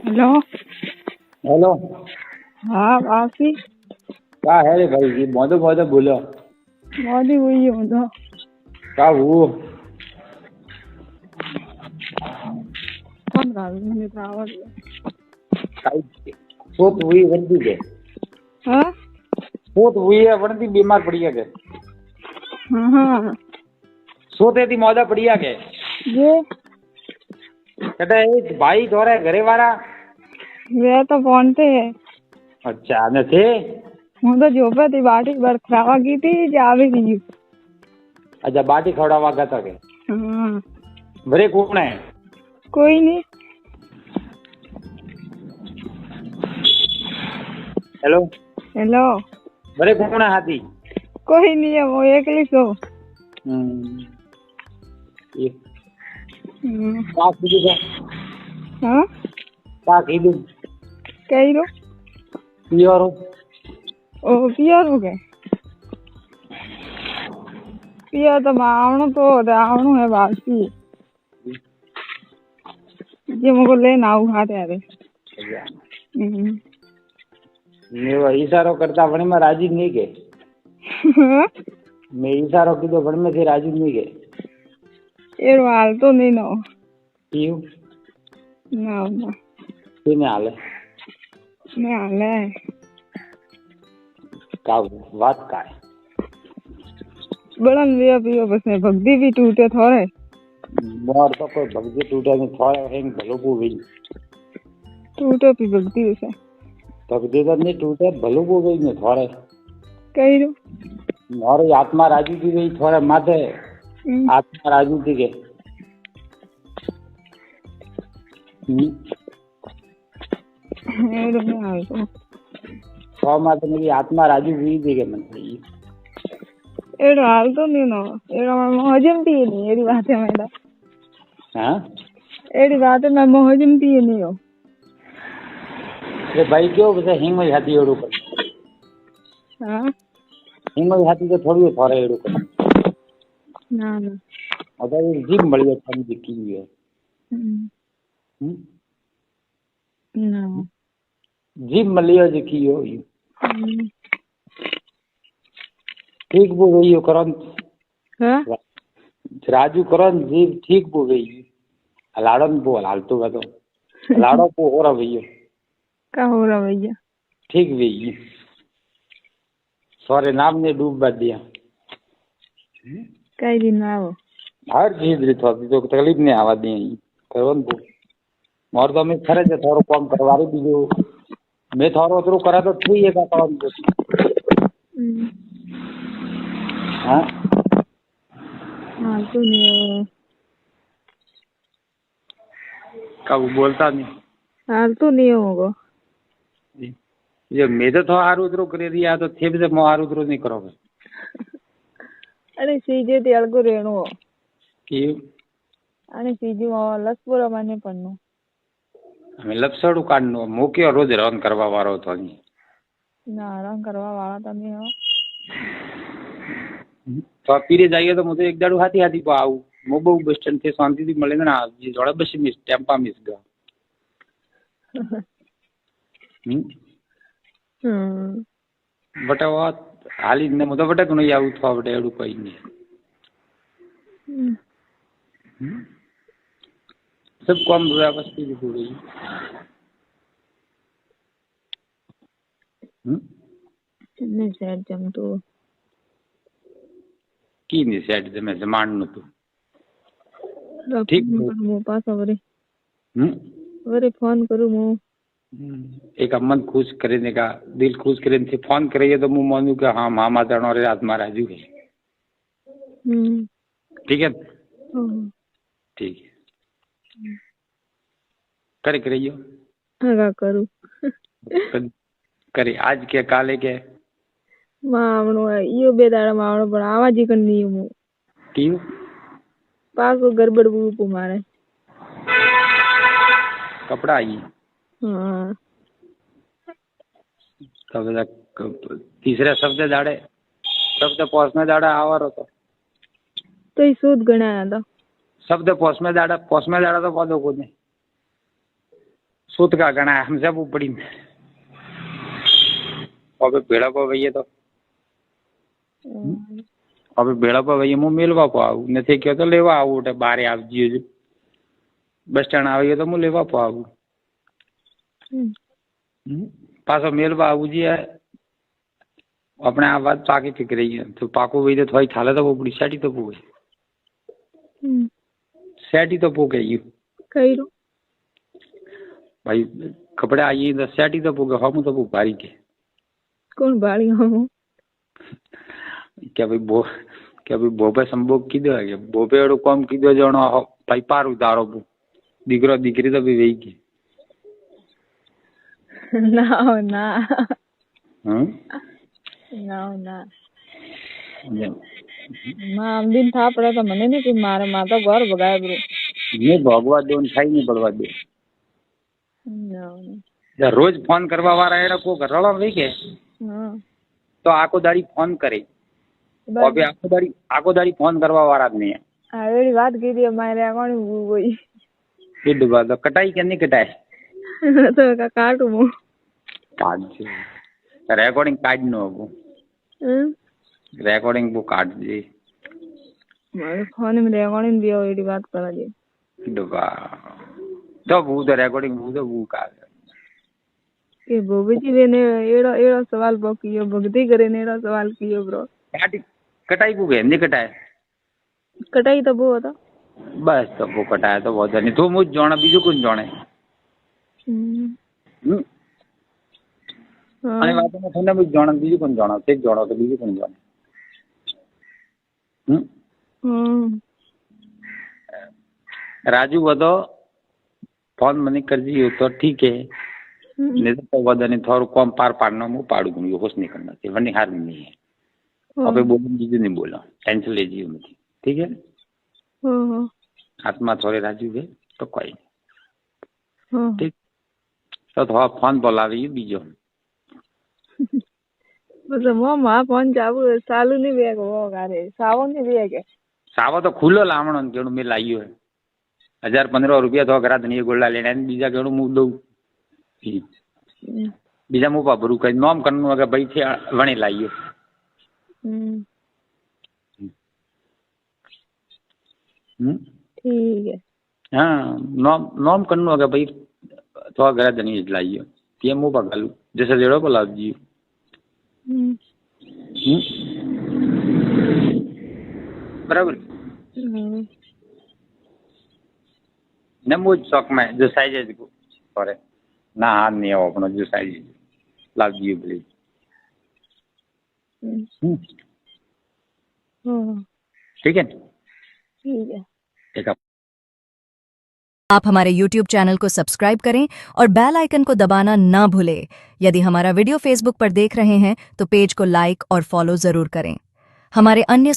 Hello. Hello. हाँ बापी क्या है रे भाई जी बहुत बहुत बोलो मोदी हुई हूँ तो क्या वो कौन रहा मुझे तो आवाज काई सोत हुई वर्दी के हाँ सोत हुई है वर्दी बीमार पड़ी है के हाँ सोते थी मौजा पड़ी है के ये कहते भाई थोड़े घरे वाला वे तो फोन पे है। अच्छा ने थे હું તો જોપે હતી બાટી બરખરાવા ગઈ હતી જે આવી ગઈ। अच्छा बाटी खवड़ावा गया था के हाँ भरे कौन है कोई नहीं। हेलो हेलो भरे कौन है हाथी कोई नहीं है वो एकली सो। ये का कीधु से हाँ का कीधु कही रो पियोरो ओ पियर हो गए पियर तो आवणो तो आवणो है बाकी जे मुझको लेना आऊ हाथ यारे। मैं इशारो करता पण में राजी नहीं के मैं इशारो कीधो पण में थी राजी नहीं के एरो हाल तो नहीं नो क्यों ना ना किने हाले मैं हाले का बात का है बड़न लिया पियो बस में भक्ति भी टूटे थोड़े मोर तो कोई भक्ति टूटे नहीं थोड़ा हेंग भलो को गई टूटे भी भक्ति उसे भक्ति तो नहीं टूटे भलो को गई नहीं थोड़े कही रो मोर आत्मा राजू की गई थोड़े माथे आत्मा राजू थी के एरो में हाल तो तो माथे मेरी आत्मा राजू हुई थी के मन एरो हाल तो नहीं नो एरो मैं हजम थी नहीं एरी बात है मेरा हाँ एरी बात है मैं हजम थी नहीं हो अरे भाई क्यों बस हिंग में जाती है पर हाँ हिंग में जाती तो थोड़ी थोड़े एड़ो पर ना ना अगर जिम मળી है हम दिखी हुई है ना जिम मળી है दिखी हो ठीक वो गई हो करन हाँ राजू करन जी ठीक वो गई लाड़न वो हालतो का तो लाड़ो को हो रहा भैया क्या हो रहा भैया ठीक भई सारे नाम ने डूब बच दिया कई दिन आओ हर चीज री थोड़ी तो तकलीफ नहीं आवा दी करन वो मोर तो मैं खरे जे थोड़ो काम करवारी दीजो मैं थोड़ो उतरो करा तो ठीक है का काम हाँ हाँ तो नहीं कब बोलता नहीं हाल तो नहीं होगा ये मैं तो हारू उतरो करे दिया तो थे भी मैं हारू उतरो नहीं करोगे अरे सीजे ते अलगो रेणो क्यों अरे सीजे लसपुरा माने पन्नो हमें लपसड़ू काढनो मोके रोज रन करवा वारो तो नहीं ना आराम करवा वाला तमे हो तो पीरे जाइए तो मुझे एक दाड़ू हाथी हाथी को आऊ मोबो बस स्टैंड थे शांति थी मिले ना ये जोड़ा बस मिस टेम्पा मिस गया बटे वो हाली ने मुझे बटे कोई आऊ था बटे एडू कोई नहीं सब कम व्यवस्थित हो गई ने सेट जम तो की नहीं सेट जमे जमान न तो ठीक मो पास वरे वरे फोन करू मो एक मन खुश करने का दिल खुश करने से फोन करिए तो मुँह मानू कि हाँ मामा जानो रे आत्मा राजू है ठीक है ठीक है करे करियो हाँ करू करे आज के काले के मावणो यो बेदाड़ा मावणो पण आवाज ही करनी हूँ क्यों पाको गड़बड़ बुप मारे कपड़ा आई हाँ तब तीसरे शब्द दाड़े शब्द पोसने दाड़ा आवार होतो तो ही सूद गणा था शब्द पोसमे दाड़ा तो पौधो को नहीं सूत का गणा है हमसे वो पड़ी अबे भेड़ा पर भैया तो अबे भेड़ा पर भैया હું મેલવા પર આવું નથી કયો તો લેવા આવું એટલે બારે આવજો બસ સ્ટેન્ડ આવી તો હું લેવા પર આવું પાછો મેલવા આવું जी अपने आ बात पाकी फिक रही है तो पाको वही तो थोड़ी थाले तो वो बड़ी सेटी तो पो सेटी तो पो गई कई रो भाई कपड़े आइए तो सेटी तो पो गए हम तो वो भारी के कौन बाड़ी हम क्या भाई बोपे संभोग कीधो है बोपे एड़ो कम कीधो जणो भाई पार उतारो दीकरो दीकरी तो भी वही की ना ना ना ना मां दिन था पड़ा तो मने नहीं कि मारे माता घर भगाए ब्रो ये भगवा दो थाई नहीं पड़वा दे ना रोज फोन करवा वाला एड़ा को घरवाला वही के तो आको दाड़ी फोन करे अबे आको दाड़ी फोन करवा वाला नहीं है आवेरी बात की थी मारे कौन कोई ये दुबा तो कटाई के नहीं कटाए तो का काटू मु काट रेकॉर्डिंग काट नो हो रेकॉर्डिंग वो काट दे मारे फोन में रेकॉर्डिंग दियो एडी बात करा दे दुबा तो वो तो रेकॉर्डिंग वो का के बोबे जी ने एड़ा एड़ा सवाल कियो भक्ति करे ने एड़ा सवाल कियो ब्रो कटाई को गए नहीं कटाए कटाई तो वो था बस तो वो कटाया तो बहुत नहीं तो मुझ जाना बीजू कुछ जाने आने बात में थोड़ा मुझ जाना बीजू कुछ जाना तेज जाना तो बीजू कुछ जाने राजू बतो फोन मनी कर जी तो ठीक है नहीं तो वदा नहीं थोड़ा कम पार पाड़ना मुँह पाड़ू दूंगी होश नहीं करना चाहिए वरना हार नहीं है अबे बोलो बीजू नहीं बोला टेंशन ले जी मुझे ठीक है हाथ में थोड़े राजू है तो कोई नहीं ठीक तो थोड़ा फोन बोलावी बीजो मतलब वो मां फोन चाबू चालू नहीं वेग वो गारे सावो नहीं वेग सावो तो खुलो लावणो केणु मैं लाइयो है 1000-15 रुपया तो घरा धनिया गोल्डा लेना बीजा केणु मु दऊ बीजा मु पाबरू कई नॉम करनो अगर भाई थे वणे लाइयो ठीक है हाँ नॉम करनो अगर भाई तो घरा धनिया लाइयो ये मु पगलू जैसे जेड़ो बोला जी बराबर न मुझ शौक में जो साइज को करे ना हाथ नहीं आओ अपना जो साइज लाभ जी प्लीज ठीक है ठीक है ठीक है आप हमारे YouTube चैनल को सब्सक्राइब करें और बेल आइकन को दबाना ना भूलें। यदि हमारा वीडियो Facebook पर देख रहे हैं तो पेज को लाइक और फॉलो जरूर करें। हमारे अन्य